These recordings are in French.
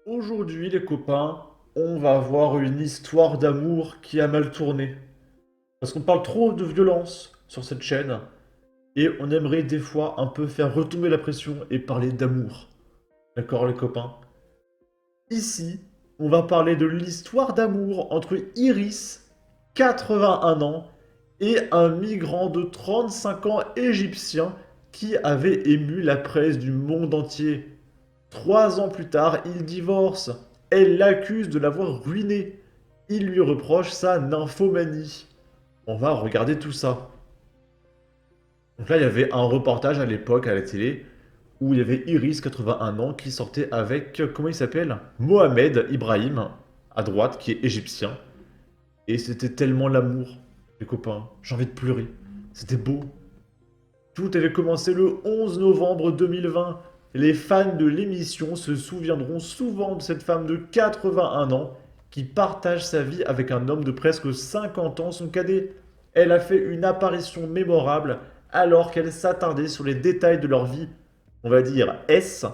Aujourd'hui, les copains, on va voir une histoire d'amour qui a mal tourné. Parce qu'on parle trop de violence sur cette chaîne, et on aimerait des fois un peu faire retomber la pression et parler d'amour. D'accord, les copains? Ici, on va parler de l'histoire d'amour entre Iris, 81 ans, et un migrant de 35 ans égyptien qui avait ému la presse du monde entier. 3 ans plus tard, il divorce. Elle l'accuse de l'avoir ruiné. Il lui reproche sa nymphomanie. On va regarder tout ça. Donc là, il y avait un reportage à l'époque à la télé où il y avait Iris, 81 ans, qui sortait avec, comment il s'appelle? Mohamed Ibrahim, à droite, qui est égyptien. Et c'était tellement l'amour, les copains. J'ai envie de pleurer. C'était beau. Tout avait commencé le 11 novembre 2020. Les fans de l'émission se souviendront souvent de cette femme de 81 ans qui partage sa vie avec un homme de presque 50 ans, son cadet. Elle a fait une apparition mémorable alors qu'elle s'attardait sur les détails de leur vie, on va dire S,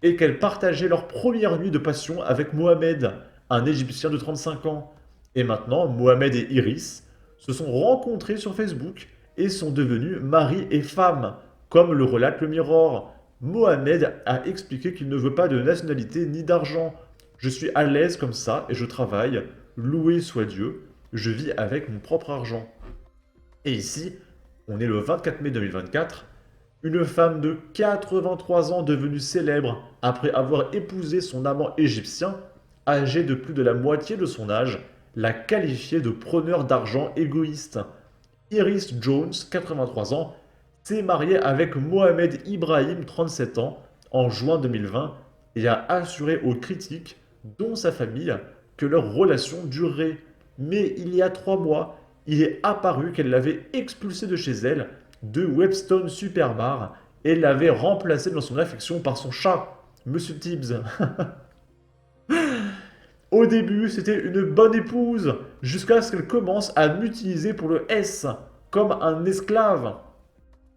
et qu'elle partageait leur première nuit de passion avec Mohamed, un Égyptien de 35 ans. Et maintenant, Mohamed et Iris se sont rencontrés sur Facebook et sont devenus mari et femme, comme le relate le Mirror. Mohamed a expliqué qu'il ne veut pas de nationalité ni d'argent. Je suis à l'aise comme ça et je travaille, loué soit Dieu, je vis avec mon propre argent. Et ici, on est le 24 mai 2024, une femme de 83 ans devenue célèbre après avoir épousé son amant égyptien, âgé de plus de la moitié de son âge, l'a qualifié de preneur d'argent égoïste. Iris Jones, 83 ans, s'est mariée avec Mohamed Ibrahim, 37 ans, en juin 2020 et a assuré aux critiques, dont sa famille, que leur relation durerait. Mais il y a 3 mois, il est apparu qu'elle l'avait expulsé de chez elle, de Webstone Superbar, et l'avait remplacé dans son affection par son chat, Monsieur Tibbs. Au début, c'était une bonne épouse, jusqu'à ce qu'elle commence à m'utiliser pour le S, comme un esclave.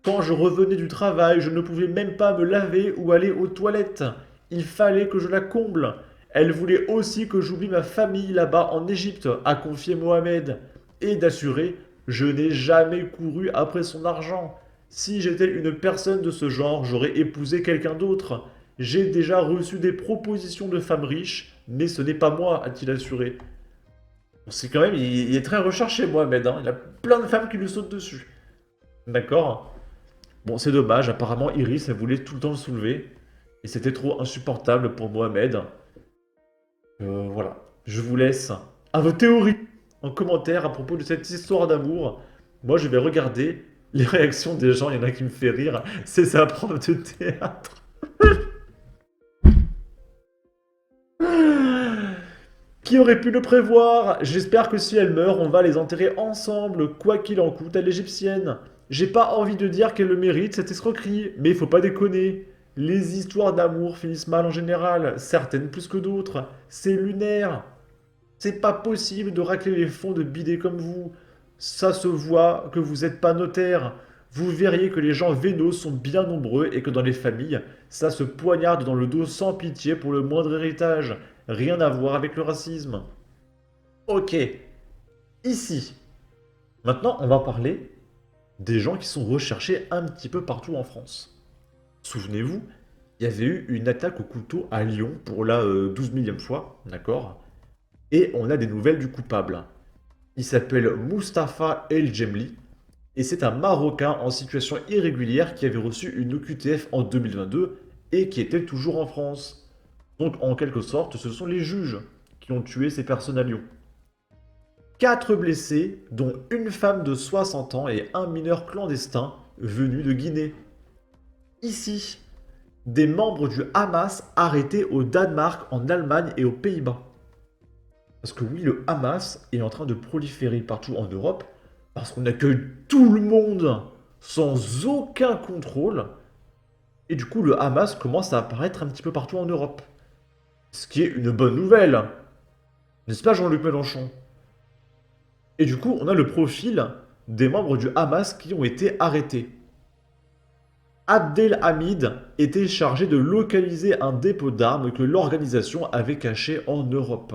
Quand je revenais du travail, je ne pouvais même pas me laver ou aller aux toilettes. Il fallait que je la comble. Elle voulait aussi que j'oublie ma famille là-bas en Égypte, a confié Mohamed. Et d'assurer, je n'ai jamais couru après son argent. Si j'étais une personne de ce genre, j'aurais épousé quelqu'un d'autre. J'ai déjà reçu des propositions de femmes riches, mais ce n'est pas moi, a-t-il assuré. Bon, c'est quand même, il est très recherché, Mohamed, hein. Il a plein de femmes qui lui sautent dessus. D'accord? Bon, c'est dommage, apparemment Iris, elle voulait tout le temps le soulever. Et c'était trop insupportable pour Mohamed. Voilà. Je vous laisse à vos théories en commentaire à propos de cette histoire d'amour. Moi, je vais regarder les réactions des gens. Il y en a qui me fait rire. C'est sa prof de théâtre. Qui aurait pu le prévoir? J'espère que si elle meurt, on va les enterrer ensemble, quoi qu'il en coûte à l'égyptienne. J'ai pas envie de dire qu'elle le mérite, cette escroquerie, mais il faut pas déconner. Les histoires d'amour finissent mal en général, certaines plus que d'autres. C'est lunaire. C'est pas possible de racler les fonds de bidets comme vous. Ça se voit que vous n'êtes pas notaire. Vous verriez que les gens vénaux sont bien nombreux et que dans les familles, ça se poignarde dans le dos sans pitié pour le moindre héritage. Rien à voir avec le racisme. Ok, ici. Maintenant, on va parler des gens qui sont recherchés un petit peu partout en France. Souvenez-vous, il y avait eu une attaque au couteau à Lyon pour la 12 millième fois, d'accord? Et on a des nouvelles du coupable. Il s'appelle Mustapha El Jemli et c'est un Marocain en situation irrégulière qui avait reçu une OQTF en 2022 et qui était toujours en France. Donc en quelque sorte, ce sont les juges qui ont tué ces personnes à Lyon. 4 blessés, dont une femme de 60 ans et un mineur clandestin venu de Guinée. Ici, des membres du Hamas arrêtés au Danemark, en Allemagne et aux Pays-Bas. Parce que oui, le Hamas est en train de proliférer partout en Europe, parce qu'on accueille tout le monde sans aucun contrôle, et du coup le Hamas commence à apparaître un petit peu partout en Europe. Ce qui est une bonne nouvelle, n'est-ce pas Jean-Luc Mélenchon? Et du coup, on a le profil des membres du Hamas qui ont été arrêtés. Abdelhamid était chargé de localiser un dépôt d'armes que l'organisation avait caché en Europe.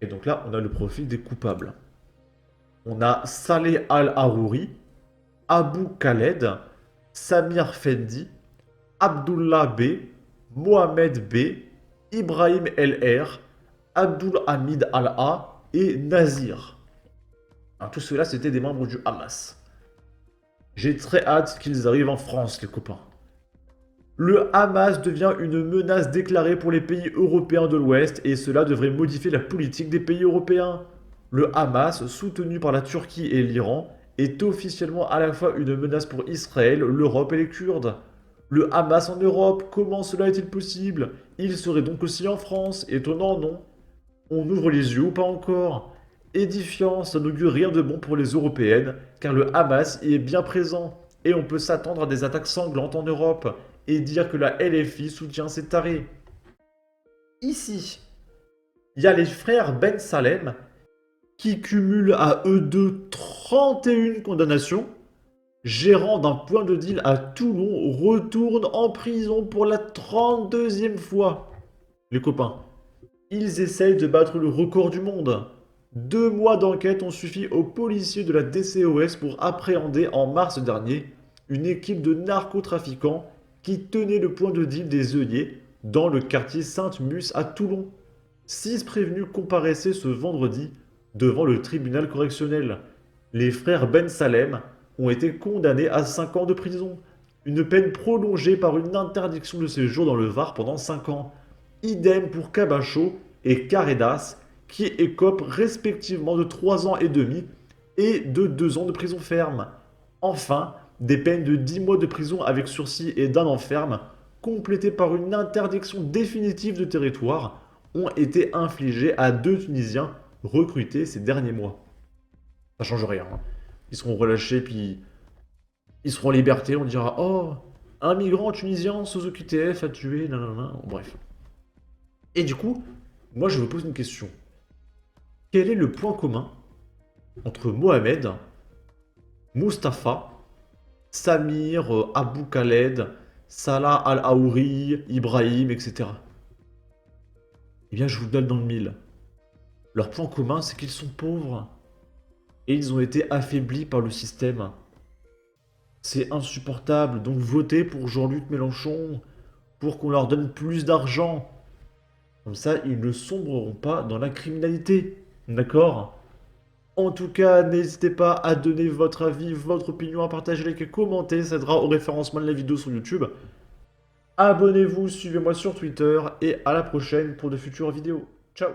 Et donc là, on a le profil des coupables. On a Saleh al-Harouri, Abu Khaled, Samir Fendi, Abdullah B, Mohamed B, Ibrahim LR, Abdul Hamid Al-A et Nazir. Alors, tout cela, c'était des membres du Hamas. J'ai très hâte qu'ils arrivent en France, les copains. Le Hamas devient une menace déclarée pour les pays européens de l'Ouest et cela devrait modifier la politique des pays européens. Le Hamas, soutenu par la Turquie et l'Iran, est officiellement à la fois une menace pour Israël, l'Europe et les Kurdes. Le Hamas en Europe, comment cela est-il possible? Il serait donc aussi en France, étonnant non? On ouvre les yeux ou pas encore? Édifiant, ça n'augure rien de bon pour les européennes, car le Hamas y est bien présent, et on peut s'attendre à des attaques sanglantes en Europe, et dire que la LFI soutient ces tarés. Ici, il y a les frères Ben Salem, qui cumulent à eux deux 31 condamnations. Gérant d'un point de deal à Toulon retourne en prison pour la 32e fois. Les copains, ils essayent de battre le record du monde. 2 mois d'enquête ont suffi aux policiers de la DCOS pour appréhender en mars dernier une équipe de narcotrafiquants qui tenait le point de deal des œillets dans le quartier Sainte-Mus à Toulon. 6 prévenus comparaissaient ce vendredi devant le tribunal correctionnel. Les frères Ben Salem ont été condamnés à 5 ans de prison, une peine prolongée par une interdiction de séjour dans le Var pendant 5 ans. Idem pour Cabacho et Caredas, qui écopent respectivement de 3 ans et demi et de 2 ans de prison ferme. Enfin, des peines de 10 mois de prison avec sursis et d'1 an ferme, complétées par une interdiction définitive de territoire, ont été infligées à 2 Tunisiens recrutés ces derniers mois. Ça change rien, hein. Ils seront relâchés, puis ils seront en liberté, on dira « Oh, un migrant tunisien sous OQTF a tué, nanana », bref. Et du coup, moi je vous pose une question. Quel est le point commun entre Mohamed, Mustapha, Samir, Abu Khaled, Salah Al-Haouri, Ibrahim, etc. Eh bien, je vous donne dans le mille. Leur point commun, c'est qu'ils sont pauvres. Et ils ont été affaiblis par le système. C'est insupportable, donc votez pour Jean-Luc Mélenchon, pour qu'on leur donne plus d'argent. Comme ça, ils ne sombreront pas dans la criminalité. D'accord? En tout cas, n'hésitez pas à donner votre avis, votre opinion, à partager, liker, commenter, ça aidera au référencement de la vidéo sur YouTube. Abonnez-vous, suivez-moi sur Twitter et à la prochaine pour de futures vidéos. Ciao!